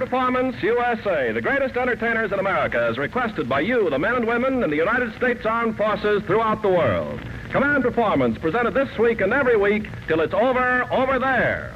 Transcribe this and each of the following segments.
Performance USA, the greatest entertainers in America, as requested by you, the men and women in the United States Armed Forces throughout the world. Command Performance, presented this week and every week till it's over there.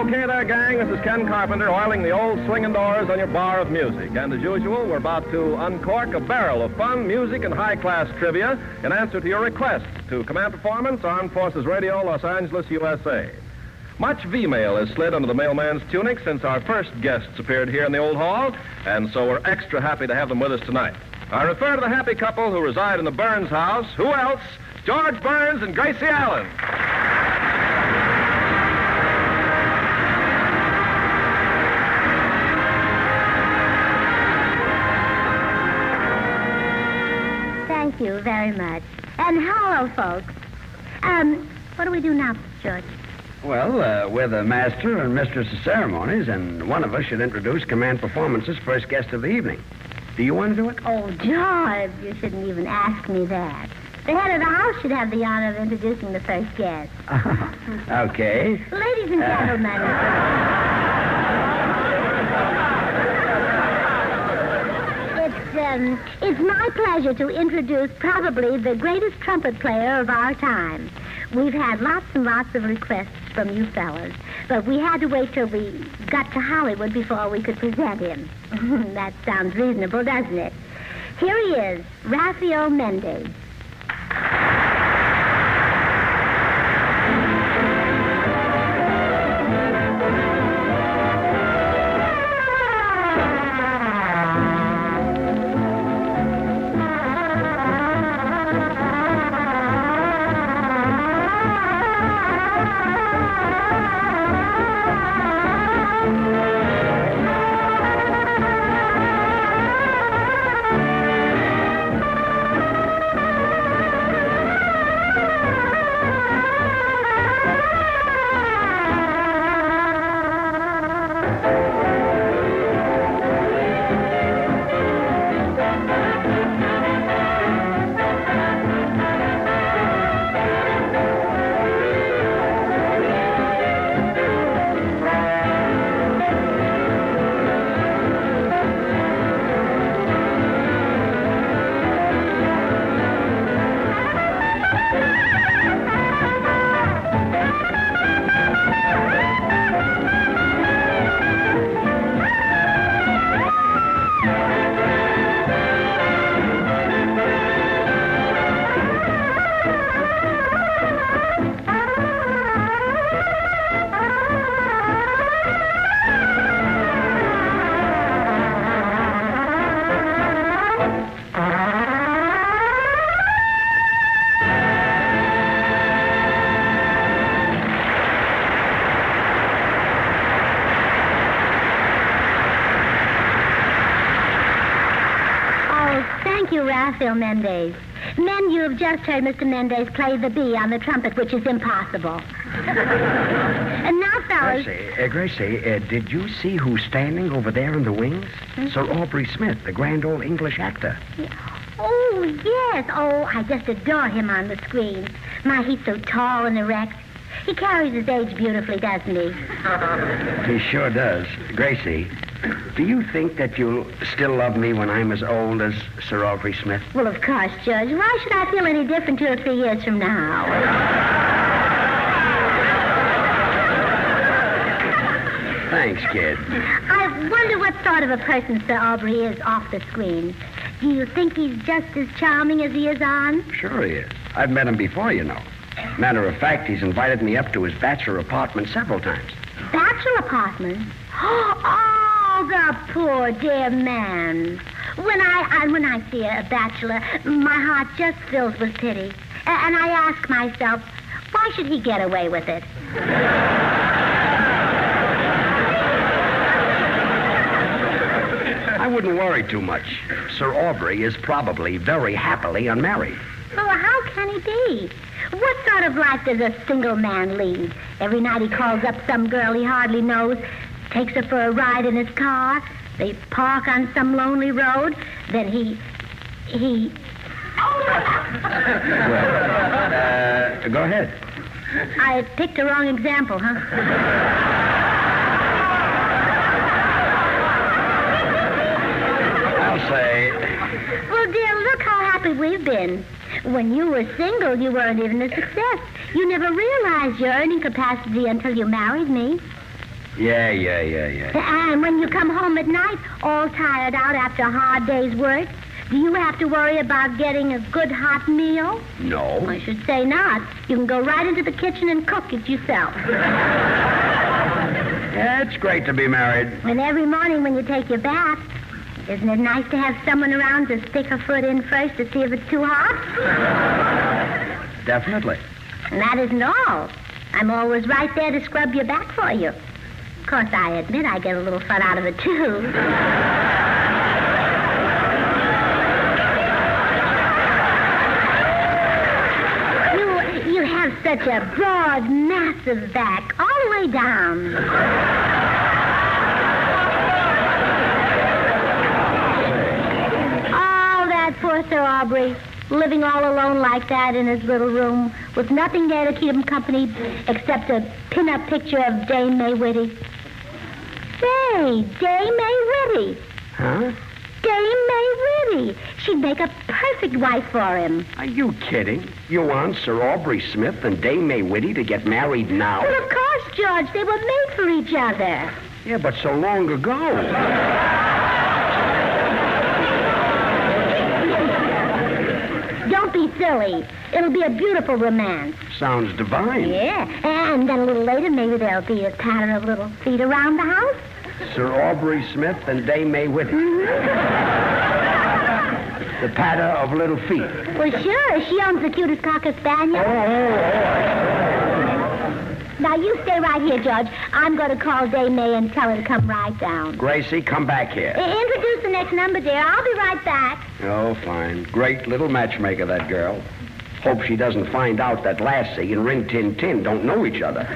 Okay there, gang, this is Ken Carpenter oiling the old swinging doors on your bar of music. And as usual, we're about to uncork a barrel of fun, music, and high-class trivia in answer to your request to Command Performance, Armed Forces Radio, Los Angeles, USA. Much V-mail has slid under the mailman's tunic since our first guests appeared here in the old hall, and so we're extra happy to have them with us tonight. I refer to the happy couple who reside in the Burns house. Who else? George Burns and Gracie Allen. Thank you very much. And hello, folks. What do we do now, George? Well, we're the master and mistress of ceremonies, and one of us should introduce Command Performance's first guest of the evening. Do you want to do it? Oh, George, you shouldn't even ask me that. The head of the house should have the honor of introducing the first guest. Okay. Ladies and gentlemen... It's my pleasure to introduce probably the greatest trumpet player of our time. We've had lots and lots of requests from you fellas, but we had to wait till we got to Hollywood before we could present him. That sounds reasonable, doesn't it? Here he is, Rafael Mendez. Rafael Mendez. Men, you have just heard Mr. Mendez play the B on the trumpet, which is impossible. And now, fellas... Gracie, did you see who's standing over there in the wings? Hmm? Sir Aubrey Smith, the grand old English actor. Oh, yes. Oh, I just adore him on the screen. My, he's so tall and erect. He carries his age beautifully, doesn't he? He sure does. Gracie, do you think that you'll still love me when I'm as old as Sir Aubrey Smith? Well, of course, Judge. Why should I feel any different 2 or 3 years from now? Thanks, kid. I wonder what sort of a person Sir Aubrey is off the screen. Do you think he's just as charming as he is on? Sure he is. I've met him before, you know. Matter of fact, he's invited me up to his bachelor apartment several times. Bachelor apartment? Oh, the poor dear man. When I see a bachelor, my heart just fills with pity. And I ask myself, why should he get away with it? I wouldn't worry too much. Sir Aubrey is probably very happily unmarried. Oh, how can he be? What sort of life does a single man lead? Every night he calls up some girl he hardly knows, takes her for a ride in his car. They park on some lonely road. Then he... Well, go ahead. I picked a wrong example, huh? I'll say... Well, dear, look how happy we've been. When you were single, you weren't even a success. You never realized your earning capacity until you married me. Yeah. And when you come home at night, all tired out after a hard day's work, do you have to worry about getting a good hot meal? No. I should say not. You can go right into the kitchen and cook it yourself. Yeah, it's great to be married. And every morning when you take your bath, isn't it nice to have someone around to stick a foot in first to see if it's too hot? Definitely. And that isn't all. I'm always right there to scrub your back for you. Of course, I admit I get a little fun out of it, too. You have such a broad, massive back, all the way down. Oh, that poor Sir Aubrey, living all alone like that in his little room, with nothing there to keep him company except a pin-up picture of Dame May Whitty. Say, Dame May Whitty. Huh? Dame May Whitty. She'd make a perfect wife for him. Are you kidding? You want Sir Aubrey Smith and Dame May Whitty to get married now? Well, of course, George. They were made for each other. Yeah, but so long ago. Don't be silly. It'll be a beautiful romance. Sounds divine. Yeah. And then a little later, maybe there'll be a patter of little feet around the house. Sir Aubrey Smith and Dame May Whitty. The patter of little feet. Well, sure. She owns the cutest cocker spaniel. Now, you stay right here, George. I'm going to call Dame May and tell her to come right down. Gracie, come back here. Introduce the next number, dear. I'll be right back. Oh, fine. Great little matchmaker, that girl. Hope she doesn't find out that Lassie and Rin Tin Tin don't know each other.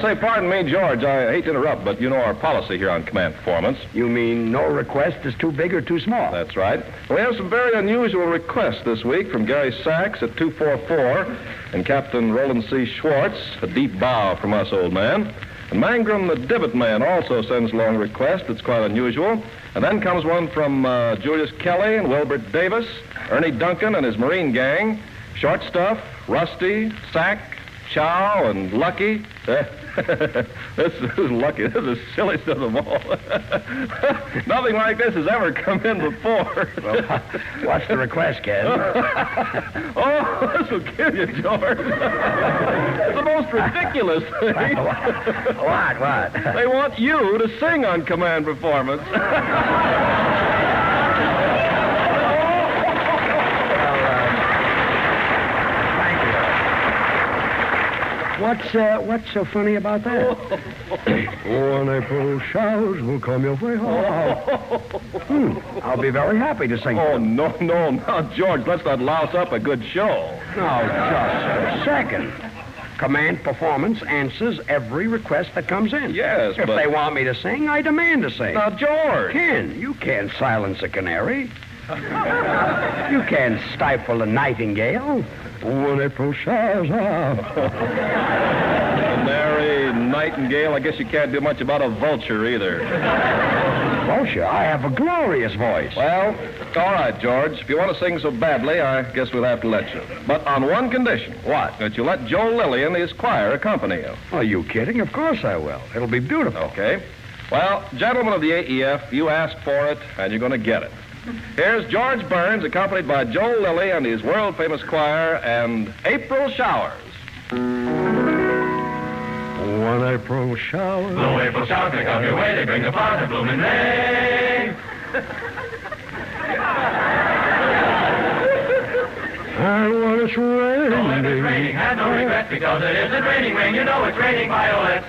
Say, pardon me, George. I hate to interrupt, but you know our policy here on Command Performance. You mean no request is too big or too small? That's right. We have some very unusual requests this week from Gary Sachs at 244 and Captain Roland C. Schwartz, a deep bow from us, old man. And Mangrum the Divot Man also sends along a request that's quite unusual. And then comes one from Julius Kelly and Wilbert Davis, Ernie Duncan and his Marine gang, Short Stuff, Rusty, Sack, Chow, and Lucky. This is Lucky. This is the silliest of them all. Nothing like this has ever come in before. Well, what's the request, Ken? Oh, this will kill you, George. It's the most ridiculous thing. What? They want you to sing on Command Performance. What's so funny about that? One April showers will come your way. I'll be very happy to sing. Oh, no. Now, George, let's not louse up a good show. No, just a second. Command Performance answers every request that comes in. Yes, If but... they want me to sing, I demand to sing. Now, George. Ken, you can't silence a canary. You can't stifle a nightingale. One April showers. Canary, nightingale, I guess you can't do much about a vulture either. Vulture, I have a glorious voice. Well, all right, George. If you want to sing so badly, I guess we'll have to let you. But on one condition. What? That you let Joe Lilley and his choir accompany you. Are you kidding? Of course I will. It'll be beautiful. Okay. Well, gentlemen of the AEF, you asked for it, and you're going to get it. Here's George Burns, accompanied by Joe Lilley and his world-famous choir, and April Showers. One April shower. Blow April showers, they come your way, they bring the flowers and blooming rain. And when it's raining. So if it's raining, have no regrets, because it isn't raining rain, you know it's raining violets.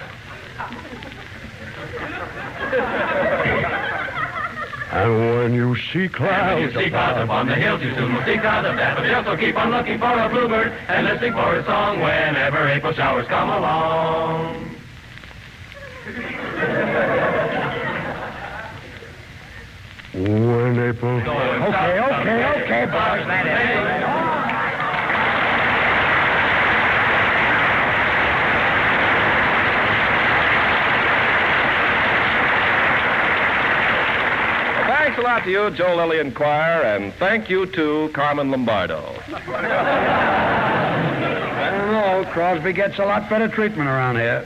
And when you see clouds. And when you see clouds upon the hills, you soon will see clouds of daffodils. So keep on looking for a bluebird and listening for a song whenever April showers come along. When April. Okay, boys. That is. Thanks a lot to you, Joe Lilley and Choir, and thank you to Carmen Lombardo. I don't know. Crosby gets a lot better treatment around here.